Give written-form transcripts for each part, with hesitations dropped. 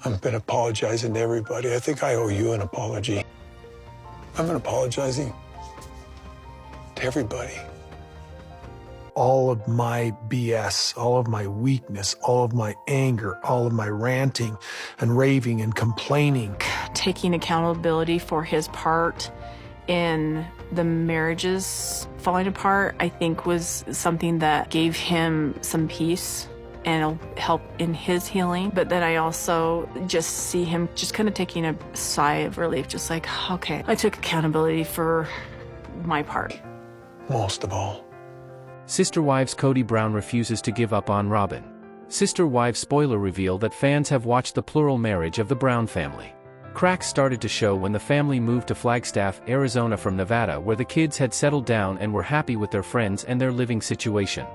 I've been apologizing to everybody. I think I owe you an apology. I've been apologizing to everybody. All of my BS, all of my weakness, all of my anger, all of my ranting and raving and complaining. Taking accountability for his part in the marriages falling apart, I think was something that gave him some peace and it'll help in his healing. But then I also just see him just kind of taking a sigh of relief, just like, okay, I took accountability for my part. Most of all. Sister Wives Kody Brown refuses to give up on Robyn. Sister Wives spoiler reveal that fans have watched the plural marriage of the Brown family. Cracks started to show when the family moved to Flagstaff, Arizona from Nevada, where the kids had settled down and were happy with their friends and their living situation.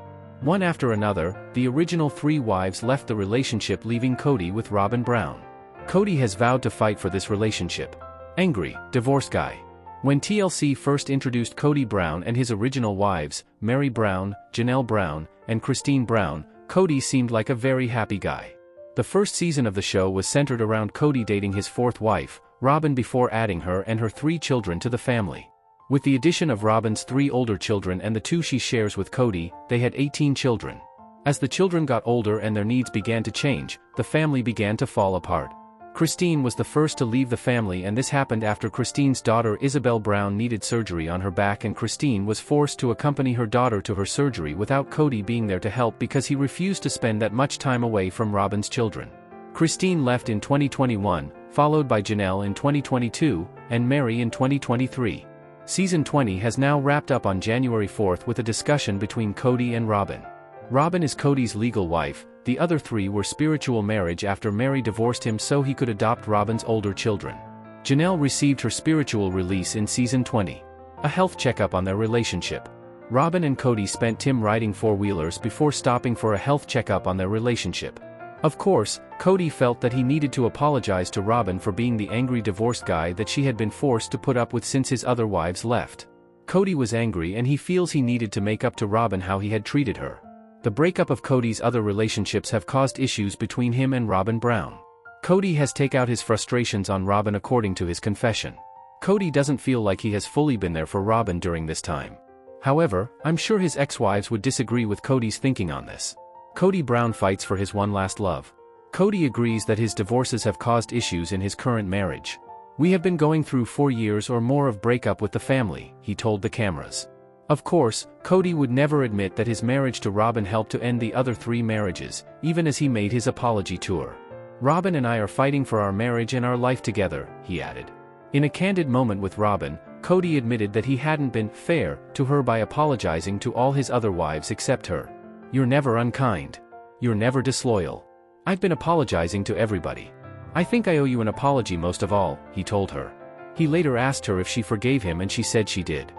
One after another, the original 3 wives left the relationship, leaving Kody with Robyn Brown. Kody has vowed to fight for this relationship. Angry, divorce guy. When TLC first introduced Kody Brown and his original wives, Meri Brown, Janelle Brown, and Christine Brown, Kody seemed like a very happy guy. The first season of the show was centered around Kody dating his 4th wife, Robyn, before adding her and her 3 children to the family. With the addition of Robyn's 3 older children and the 2 she shares with Kody, they had 18 children. As the children got older and their needs began to change, the family began to fall apart. Christine was the first to leave the family, and this happened after Christine's daughter Isabel Brown needed surgery on her back, and Christine was forced to accompany her daughter to her surgery without Kody being there to help because he refused to spend that much time away from Robyn's children. Christine left in 2021, followed by Janelle in 2022, and Meri in 2023. Season 20 has now wrapped up on January 4th with a discussion between Kody and Robyn. Robyn is Kody's legal wife. The other 3 were spiritual marriage after Meri divorced him so he could adopt Robyn's older children. Janelle received her spiritual release in Season 20. A health checkup on their relationship. Robyn and Kody spent time riding 4-wheelers before stopping for a health checkup on their relationship. Of course, Kody felt that he needed to apologize to Robyn for being the angry divorced guy that she had been forced to put up with since his other wives left. Kody was angry and he feels he needed to make up to Robyn how he had treated her. The breakup of Kody's other relationships have caused issues between him and Robyn Brown. Kody has taken out his frustrations on Robyn according to his confession. Kody doesn't feel like he has fully been there for Robyn during this time. However, I'm sure his ex-wives would disagree with Kody's thinking on this. Kody Brown fights for his one last love. Kody agrees that his divorces have caused issues in his current marriage. "We have been going through 4 years or more of breakup with the family," he told the cameras. Of course, Kody would never admit that his marriage to Robyn helped to end the other 3 marriages, even as he made his apology tour. "Robyn and I are fighting for our marriage and our life together," he added. In a candid moment with Robyn, Kody admitted that he hadn't been fair to her by apologizing to all his other wives except her. "You're never unkind. You're never disloyal. I've been apologizing to everybody. I think I owe you an apology most of all," he told her. He later asked her if she forgave him and she said she did.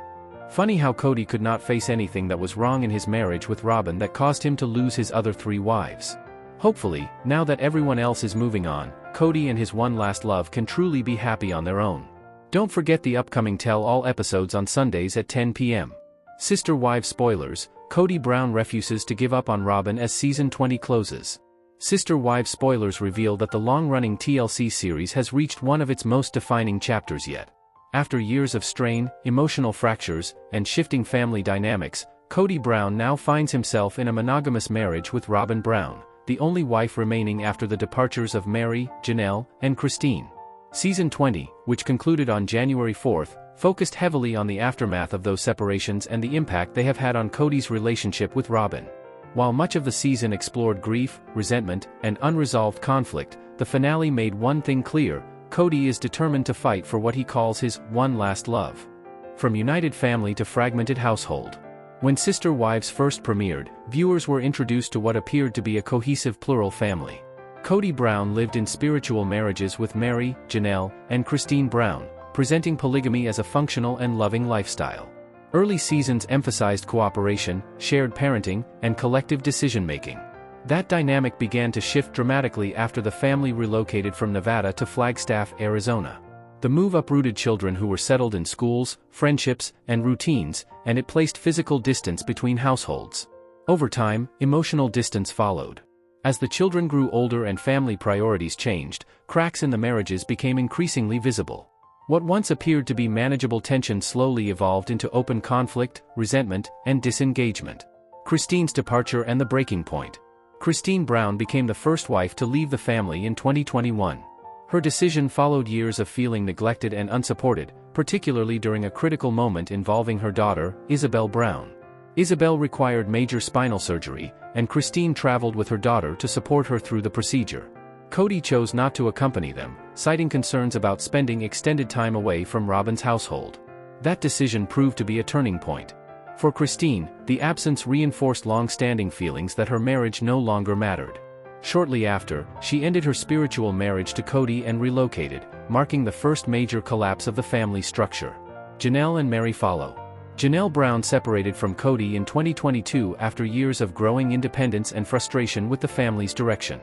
Funny how Kody could not face anything that was wrong in his marriage with Robyn that caused him to lose his other 3 wives. Hopefully, now that everyone else is moving on, Kody and his one last love can truly be happy on their own. Don't forget the upcoming tell-all episodes on Sundays at 10 p.m. Sister Wives spoilers, Kody Brown refuses to give up on Robyn as Season 20 closes. Sister Wives spoilers reveal that the long-running TLC series has reached one of its most defining chapters yet. After years of strain, emotional fractures, and shifting family dynamics, Kody Brown now finds himself in a monogamous marriage with Robyn Brown, the only wife remaining after the departures of Meri, Janelle, and Christine. Season 20, which concluded on January 4th, focused heavily on the aftermath of those separations and the impact they have had on Kody's relationship with Robyn. While much of the season explored grief, resentment, and unresolved conflict, the finale made one thing clear: Kody is determined to fight for what he calls his one last love. From united family to fragmented household. When Sister Wives first premiered, viewers were introduced to what appeared to be a cohesive plural family. Kody Brown lived in spiritual marriages with Meri, Janelle, and Christine Brown, presenting polygamy as a functional and loving lifestyle. Early seasons emphasized cooperation, shared parenting, and collective decision-making. That dynamic began to shift dramatically after the family relocated from Nevada to Flagstaff, Arizona. The move uprooted children who were settled in schools, friendships, and routines, and it placed physical distance between households. Over time, emotional distance followed. As the children grew older and family priorities changed, cracks in the marriages became increasingly visible. What once appeared to be manageable tension slowly evolved into open conflict, resentment, and disengagement. Christine's departure and the breaking point. Christine Brown became the first wife to leave the family in 2021. Her decision followed years of feeling neglected and unsupported, particularly during a critical moment involving her daughter, Isabel Brown. Isabel required major spinal surgery, and Christine traveled with her daughter to support her through the procedure. Kody chose not to accompany them, citing concerns about spending extended time away from Robyn's household. That decision proved to be a turning point. For Christine, the absence reinforced long-standing feelings that her marriage no longer mattered. Shortly after, she ended her spiritual marriage to Kody and relocated, marking the first major collapse of the family structure. Janelle and Meri follow. Janelle Brown separated from Kody in 2022 after years of growing independence and frustration with the family's direction.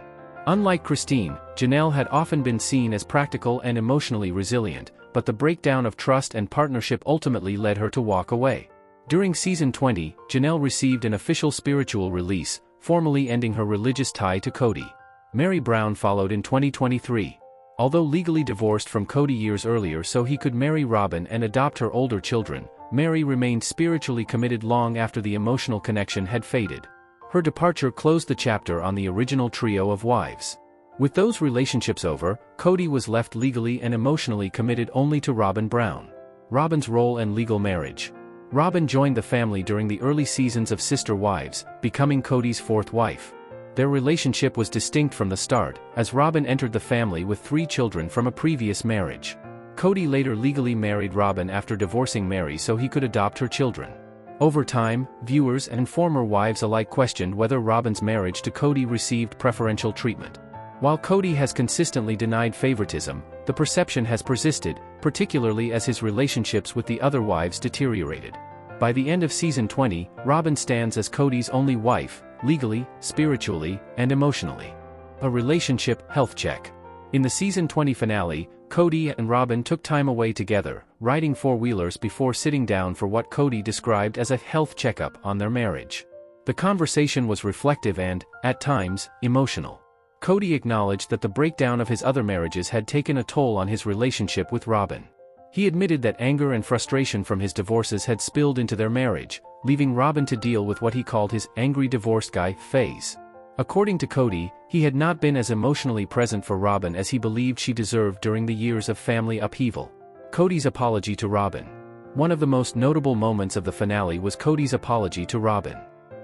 Unlike Christine, Janelle had often been seen as practical and emotionally resilient, but the breakdown of trust and partnership ultimately led her to walk away. During season 20, Janelle received an official spiritual release, formally ending her religious tie to Kody. Meri Brown followed in 2023. Although legally divorced from Kody years earlier so he could marry Robyn and adopt her older children, Meri remained spiritually committed long after the emotional connection had faded. Her departure closed the chapter on the original trio of wives. With those relationships over, Kody was left legally and emotionally committed only to Robyn Brown. Robyn's role and legal marriage. Robyn joined the family during the early seasons of Sister Wives, becoming Kody's fourth wife. Their relationship was distinct from the start, as Robyn entered the family with 3 children from a previous marriage. Kody later legally married Robyn after divorcing Meri so he could adopt her children. Over time, viewers and former wives alike questioned whether Robyn's marriage to Kody received preferential treatment. While Kody has consistently denied favoritism, the perception has persisted, particularly as his relationships with the other wives deteriorated. By the end of season 20, Robyn stands as Kody's only wife, legally, spiritually, and emotionally. A relationship health check. In the season 20 finale, Kody and Robyn took time away together, riding four-wheelers before sitting down for what Kody described as a health checkup on their marriage. The conversation was reflective and, at times, emotional. Kody acknowledged that the breakdown of his other marriages had taken a toll on his relationship with Robyn. He admitted that anger and frustration from his divorces had spilled into their marriage, leaving Robyn to deal with what he called his angry divorced guy phase. According to Kody, he had not been as emotionally present for Robyn as he believed she deserved during the years of family upheaval. Kody's apology to Robyn. One of the most notable moments of the finale was Kody's apology to Robyn.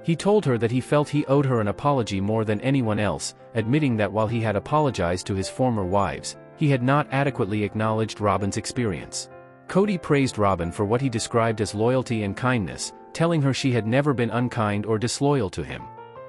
He told her that he felt he owed her an apology more than anyone else, admitting that while he had apologized to his former wives, he had not adequately acknowledged Robyn's experience. Kody praised Robyn for what he described as loyalty and kindness, telling her she had never been unkind or disloyal to him.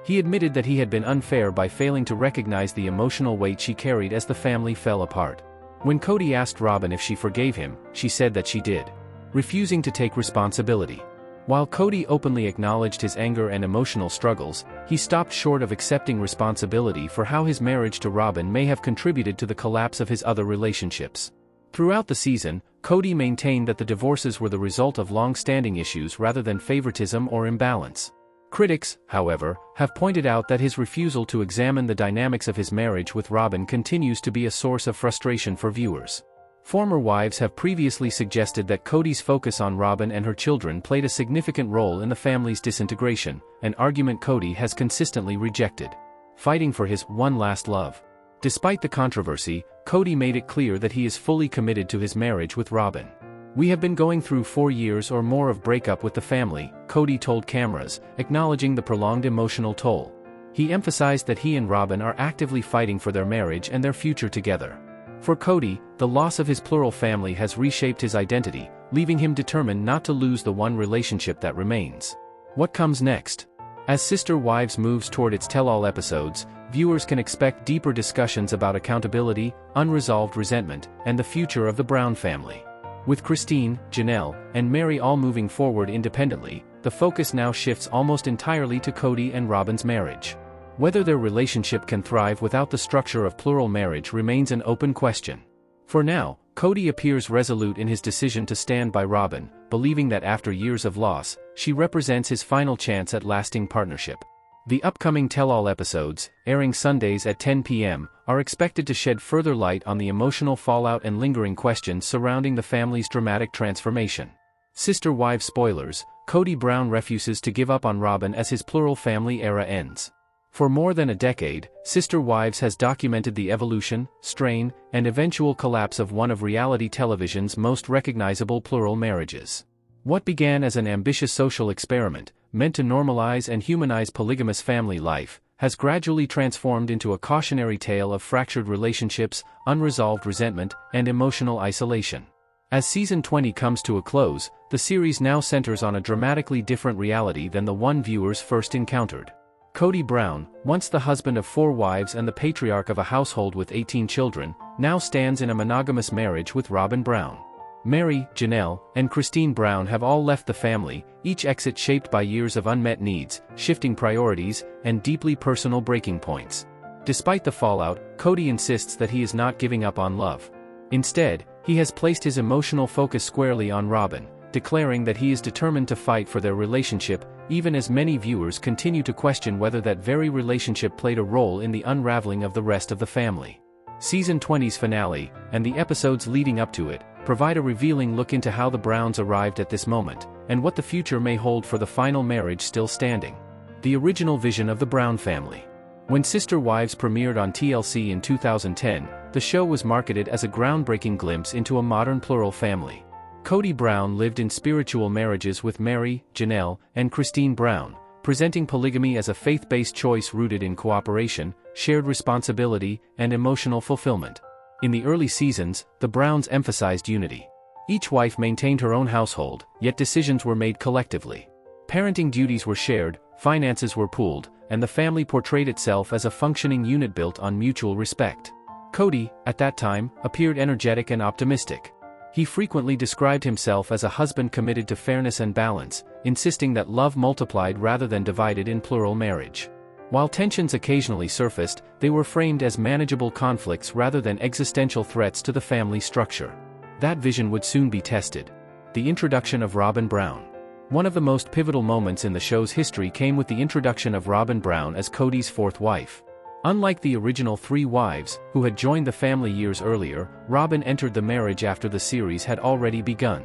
He admitted that he had been unfair by failing to recognize the emotional weight she carried as the family fell apart. When Kody asked Robyn if she forgave him, she said that she did, refusing to take responsibility. While Kody openly acknowledged his anger and emotional struggles, he stopped short of accepting responsibility for how his marriage to Robyn may have contributed to the collapse of his other relationships. Throughout the season, Kody maintained that the divorces were the result of long-standing issues rather than favoritism or imbalance. Critics, however, have pointed out that his refusal to examine the dynamics of his marriage with Robyn continues to be a source of frustration for viewers. Former wives have previously suggested that Kody's focus on Robyn and her children played a significant role in the family's disintegration, an argument Kody has consistently rejected. Fighting for his one last love. Despite the controversy, Kody made it clear that he is fully committed to his marriage with Robyn. "We have been going through 4 years or more of breakup with the family," Kody told cameras, acknowledging the prolonged emotional toll. He emphasized that he and Robyn are actively fighting for their marriage and their future together. For Kody, the loss of his plural family has reshaped his identity, leaving him determined not to lose the one relationship that remains. What comes next? As Sister Wives moves toward its tell-all episodes, viewers can expect deeper discussions about accountability, unresolved resentment, and the future of the Brown family. With Christine, Janelle, and Meri all moving forward independently, the focus now shifts almost entirely to Kody and Robyn's marriage. Whether their relationship can thrive without the structure of plural marriage remains an open question. For now, Kody appears resolute in his decision to stand by Robyn, believing that after years of loss, she represents his final chance at lasting partnership. The upcoming tell-all episodes, airing Sundays at 10 p.m., are expected to shed further light on the emotional fallout and lingering questions surrounding the family's dramatic transformation. Sister Wives spoilers: Kody Brown refuses to give up on Robyn as his plural family era ends. For more than a decade, Sister Wives has documented the evolution, strain, and eventual collapse of one of reality television's most recognizable plural marriages. What began as an ambitious social experiment, meant to normalize and humanize polygamous family life, has gradually transformed into a cautionary tale of fractured relationships, unresolved resentment, and emotional isolation. As season 20 comes to a close, the series now centers on a dramatically different reality than the one viewers first encountered. Kody Brown, once the husband of 4 wives and the patriarch of a household with 18 children, now stands in a monogamous marriage with Robyn Brown. Meri, Janelle, and Christine Brown have all left the family, each exit shaped by years of unmet needs, shifting priorities, and deeply personal breaking points. Despite the fallout, Kody insists that he is not giving up on love. Instead, he has placed his emotional focus squarely on Robyn, declaring that he is determined to fight for their relationship, even as many viewers continue to question whether that very relationship played a role in the unraveling of the rest of the family. Season 20's finale, and the episodes leading up to it, provide a revealing look into how the Browns arrived at this moment, and what the future may hold for the final marriage still standing. The original vision of the Brown family. When Sister Wives premiered on TLC in 2010, the show was marketed as a groundbreaking glimpse into a modern plural family. Kody Brown lived in spiritual marriages with Meri, Janelle, and Christine Brown, presenting polygamy as a faith-based choice rooted in cooperation, shared responsibility, and emotional fulfillment. In the early seasons, the Browns emphasized unity. Each wife maintained her own household, yet decisions were made collectively. Parenting duties were shared, finances were pooled, and the family portrayed itself as a functioning unit built on mutual respect. Kody, at that time, appeared energetic and optimistic. He frequently described himself as a husband committed to fairness and balance, insisting that love multiplied rather than divided in plural marriage. While tensions occasionally surfaced, they were framed as manageable conflicts rather than existential threats to the family structure. That vision would soon be tested. The introduction of Robyn Brown. One of the most pivotal moments in the show's history came with the introduction of Robyn Brown as Kody's 4th wife. Unlike the original 3 wives, who had joined the family years earlier, Robyn entered the marriage after the series had already begun.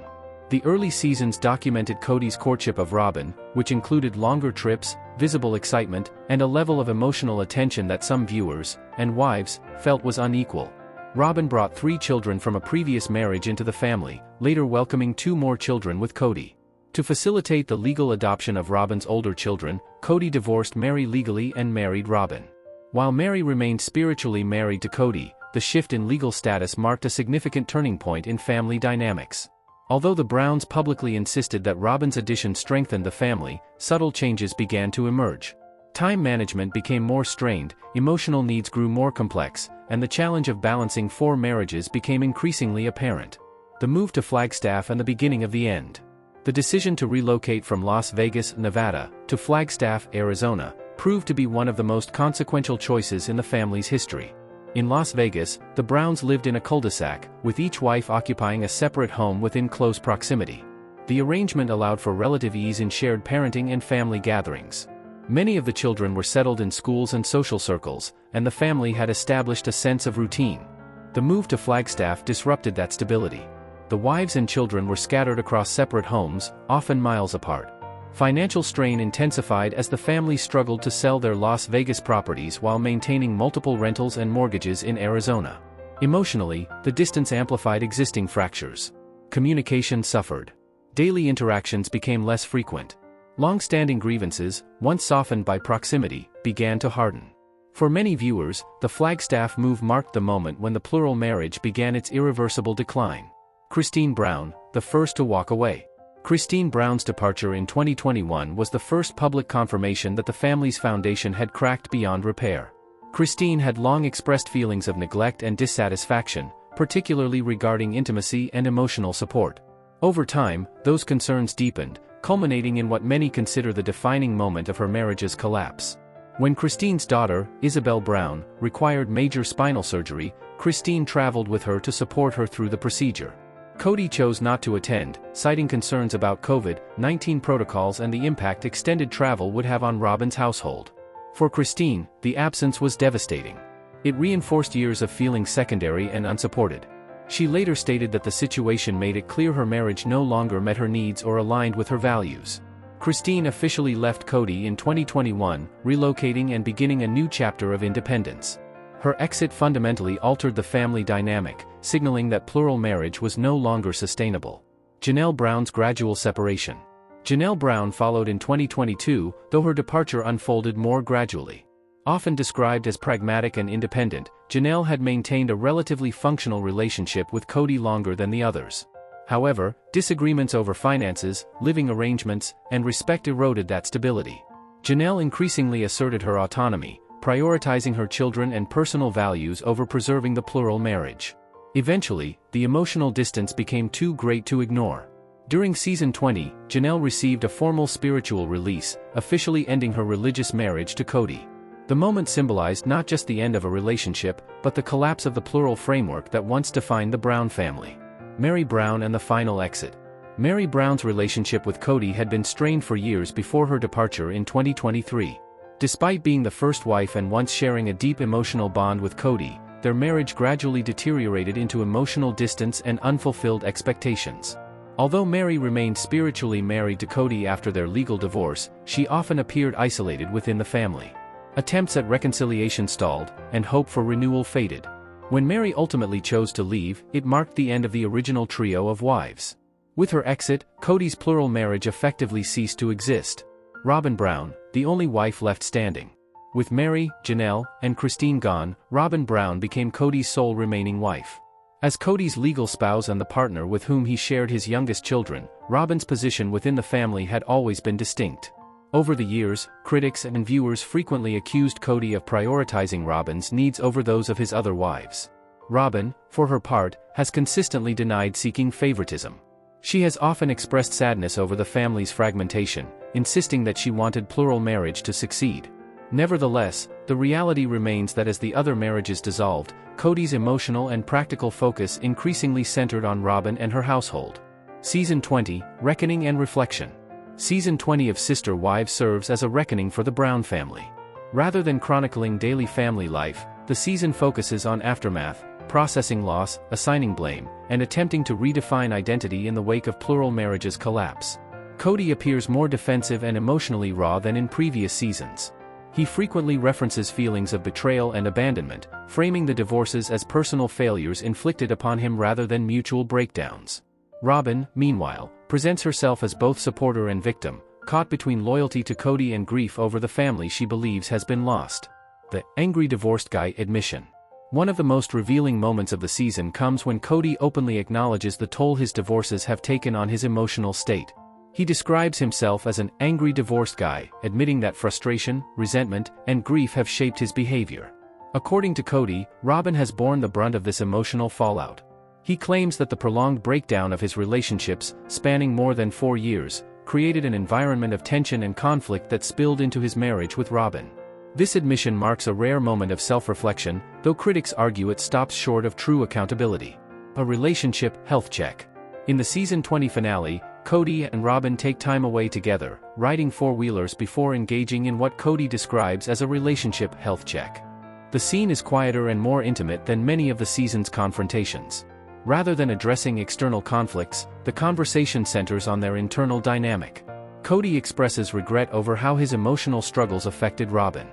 The early seasons documented Kody's courtship of Robyn, which included longer trips, visible excitement, and a level of emotional attention that some viewers, and wives, felt was unequal. Robyn brought 3 children from a previous marriage into the family, later welcoming 2 more children with Kody. To facilitate the legal adoption of Robyn's older children, Kody divorced Meri legally and married Robyn. While Meri remained spiritually married to Kody, the shift in legal status marked a significant turning point in family dynamics. Although the Browns publicly insisted that Robyn's addition strengthened the family, subtle changes began to emerge. Time management became more strained, emotional needs grew more complex, and the challenge of balancing 4 marriages became increasingly apparent. The move to Flagstaff and the beginning of the end. The decision to relocate from Las Vegas, Nevada, to Flagstaff, Arizona, proved to be one of the most consequential choices in the family's history. In Las Vegas, the Browns lived in a cul-de-sac, with each wife occupying a separate home within close proximity. The arrangement allowed for relative ease in shared parenting and family gatherings. Many of the children were settled in schools and social circles, and the family had established a sense of routine. The move to Flagstaff disrupted that stability. The wives and children were scattered across separate homes, often miles apart. Financial strain intensified as the family struggled to sell their Las Vegas properties while maintaining multiple rentals and mortgages in Arizona. Emotionally, the distance amplified existing fractures. Communication suffered. Daily interactions became less frequent. Long-standing grievances, once softened by proximity, began to harden. For many viewers, the Flagstaff move marked the moment when the plural marriage began its irreversible decline. Christine Brown, the first to walk away. Christine Brown's departure in 2021 was the first public confirmation that the family's foundation had cracked beyond repair. Christine had long expressed feelings of neglect and dissatisfaction, particularly regarding intimacy and emotional support. Over time, those concerns deepened, culminating in what many consider the defining moment of her marriage's collapse. When Christine's daughter, Isabel Brown, required major spinal surgery, Christine traveled with her to support her through the procedure. Kody chose not to attend, citing concerns about COVID-19 protocols and the impact extended travel would have on Robyn's household. For Christine, the absence was devastating. It reinforced years of feeling secondary and unsupported. She later stated that the situation made it clear her marriage no longer met her needs or aligned with her values. Christine officially left Kody in 2021, relocating and beginning a new chapter of independence. Her exit fundamentally altered the family dynamic, signaling that plural marriage was no longer sustainable. Janelle Brown's gradual separation. Janelle Brown followed in 2022, though her departure unfolded more gradually. Often described as pragmatic and independent, Janelle had maintained a relatively functional relationship with Kody longer than the others. However, disagreements over finances, living arrangements, and respect eroded that stability. Janelle increasingly asserted her autonomy, prioritizing her children and personal values over preserving the plural marriage. Eventually, the emotional distance became too great to ignore. During season 20, Janelle received a formal spiritual release, officially ending her religious marriage to Kody. The moment symbolized not just the end of a relationship, but the collapse of the plural framework that once defined the Brown family. Meri Brown and the final exit. Meri Brown's relationship with Kody had been strained for years before her departure in 2023. Despite being the first wife and once sharing a deep emotional bond with Kody, their marriage gradually deteriorated into emotional distance and unfulfilled expectations. Although Meri remained spiritually married to Kody after their legal divorce, she often appeared isolated within the family. Attempts at reconciliation stalled, and hope for renewal faded. When Meri ultimately chose to leave, it marked the end of the original trio of wives. With her exit, Kody's plural marriage effectively ceased to exist. Robyn Brown, the only wife left standing. With Meri, Janelle, and Christine gone, Robyn Brown became Kody's sole remaining wife. As Kody's legal spouse and the partner with whom he shared his youngest children, Robyn's position within the family had always been distinct. Over the years, critics and viewers frequently accused Kody of prioritizing Robyn's needs over those of his other wives. Robyn, for her part, has consistently denied seeking favoritism. She has often expressed sadness over the family's fragmentation, insisting that she wanted plural marriage to succeed. Nevertheless, the reality remains that as the other marriages dissolved, Kody's emotional and practical focus increasingly centered on Robyn and her household. Season 20, Reckoning and Reflection. Season 20 of Sister Wives serves as a reckoning for the Brown family. Rather than chronicling daily family life, the season focuses on aftermath, processing loss, assigning blame, and attempting to redefine identity in the wake of plural marriage's collapse. Kody appears more defensive and emotionally raw than in previous seasons. He frequently references feelings of betrayal and abandonment, framing the divorces as personal failures inflicted upon him rather than mutual breakdowns. Robyn, meanwhile, presents herself as both supporter and victim, caught between loyalty to Kody and grief over the family she believes has been lost. The angry divorced guy admission. One of the most revealing moments of the season comes when Kody openly acknowledges the toll his divorces have taken on his emotional state. He describes himself as an angry divorced guy, admitting that frustration, resentment, and grief have shaped his behavior. According to Kody, Robyn has borne the brunt of this emotional fallout. He claims that the prolonged breakdown of his relationships, spanning more than 4 years, created an environment of tension and conflict that spilled into his marriage with Robyn. This admission marks a rare moment of self-reflection, though critics argue it stops short of true accountability. A relationship health check. In the season 20 finale, Kody and Robyn take time away together, riding four-wheelers before engaging in what Kody describes as a relationship health check. The scene is quieter and more intimate than many of the season's confrontations. Rather than addressing external conflicts, the conversation centers on their internal dynamic. Kody expresses regret over how his emotional struggles affected Robyn.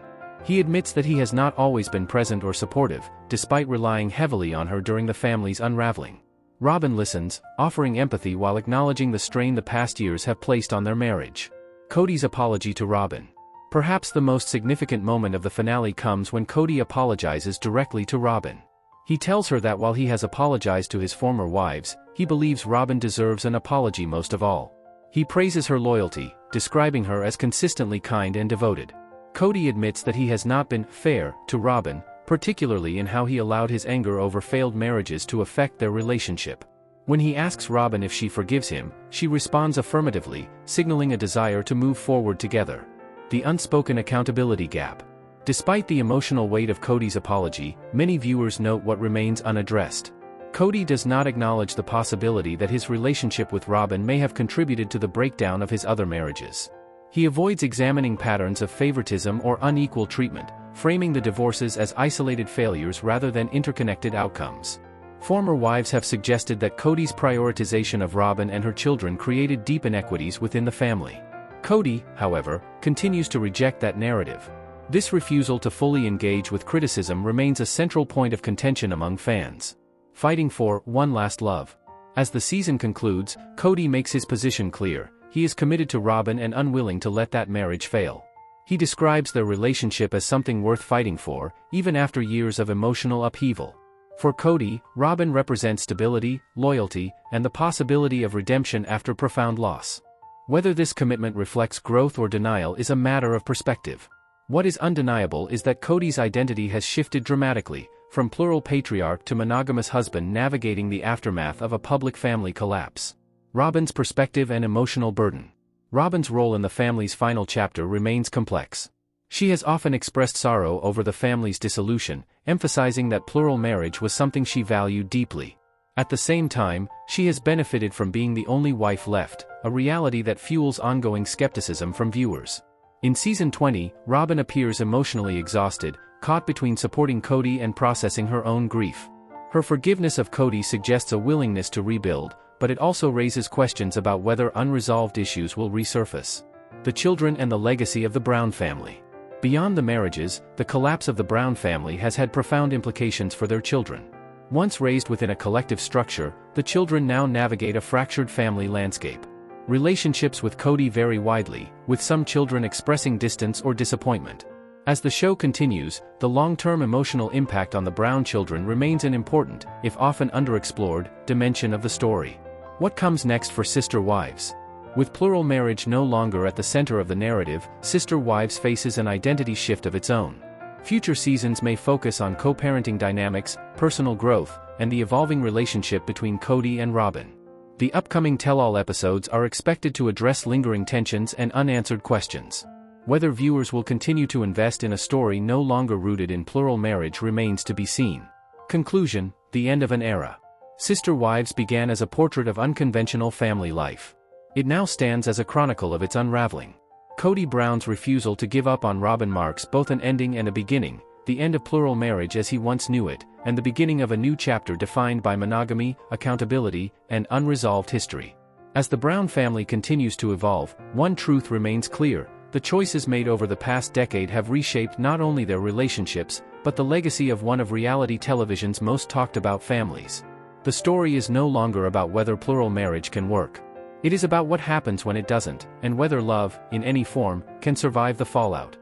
He admits that he has not always been present or supportive, despite relying heavily on her during the family's unraveling. Robyn listens, offering empathy while acknowledging the strain the past years have placed on their marriage. Kody's apology to Robyn. Perhaps the most significant moment of the finale comes when Kody apologizes directly to Robyn. He tells her that while he has apologized to his former wives, he believes Robyn deserves an apology most of all. He praises her loyalty, describing her as consistently kind and devoted. Kody admits that he has not been fair to Robyn, particularly in how he allowed his anger over failed marriages to affect their relationship. When he asks Robyn if she forgives him, she responds affirmatively, signaling a desire to move forward together. The unspoken accountability gap. Despite the emotional weight of Kody's apology, many viewers note what remains unaddressed. Kody does not acknowledge the possibility that his relationship with Robyn may have contributed to the breakdown of his other marriages. He avoids examining patterns of favoritism or unequal treatment, framing the divorces as isolated failures rather than interconnected outcomes. Former wives have suggested that Kody's prioritization of Robyn and her children created deep inequities within the family. Kody, however, continues to reject that narrative. This refusal to fully engage with criticism remains a central point of contention among fans. Fighting for one last love. As the season concludes, Kody makes his position clear. He is committed to Robyn and unwilling to let that marriage fail. He describes their relationship as something worth fighting for, even after years of emotional upheaval. For Kody, Robyn represents stability, loyalty, and the possibility of redemption after profound loss. Whether this commitment reflects growth or denial is a matter of perspective. What is undeniable is that Kody's identity has shifted dramatically, from plural patriarch to monogamous husband navigating the aftermath of a public family collapse. Robyn's perspective and emotional burden. Robyn's role in the family's final chapter remains complex. She has often expressed sorrow over the family's dissolution, emphasizing that plural marriage was something she valued deeply. At the same time, she has benefited from being the only wife left, a reality that fuels ongoing skepticism from viewers. In season 20, Robyn appears emotionally exhausted, caught between supporting Kody and processing her own grief. Her forgiveness of Kody suggests a willingness to rebuild, but it also raises questions about whether unresolved issues will resurface. The children and the legacy of the Brown family. Beyond the marriages, the collapse of the Brown family has had profound implications for their children. Once raised within a collective structure, the children now navigate a fractured family landscape. Relationships with Kody vary widely, with some children expressing distance or disappointment. As the show continues, the long-term emotional impact on the Brown children remains an important, if often underexplored, dimension of the story. What comes next for Sister Wives? With plural marriage no longer at the center of the narrative, Sister Wives faces an identity shift of its own. Future seasons may focus on co-parenting dynamics, personal growth, and the evolving relationship between Kody and Robyn. The upcoming tell-all episodes are expected to address lingering tensions and unanswered questions. Whether viewers will continue to invest in a story no longer rooted in plural marriage remains to be seen. Conclusion: the end of an era. Sister Wives began as a portrait of unconventional family life. It now stands as a chronicle of its unraveling. Kody Brown's refusal to give up on Robyn marks both an ending and a beginning, the end of plural marriage as he once knew it, and the beginning of a new chapter defined by monogamy, accountability, and unresolved history. As the Brown family continues to evolve, one truth remains clear: the choices made over the past decade have reshaped not only their relationships, but the legacy of one of reality television's most talked about families. The story is no longer about whether plural marriage can work. It is about what happens when it doesn't, and whether love, in any form, can survive the fallout.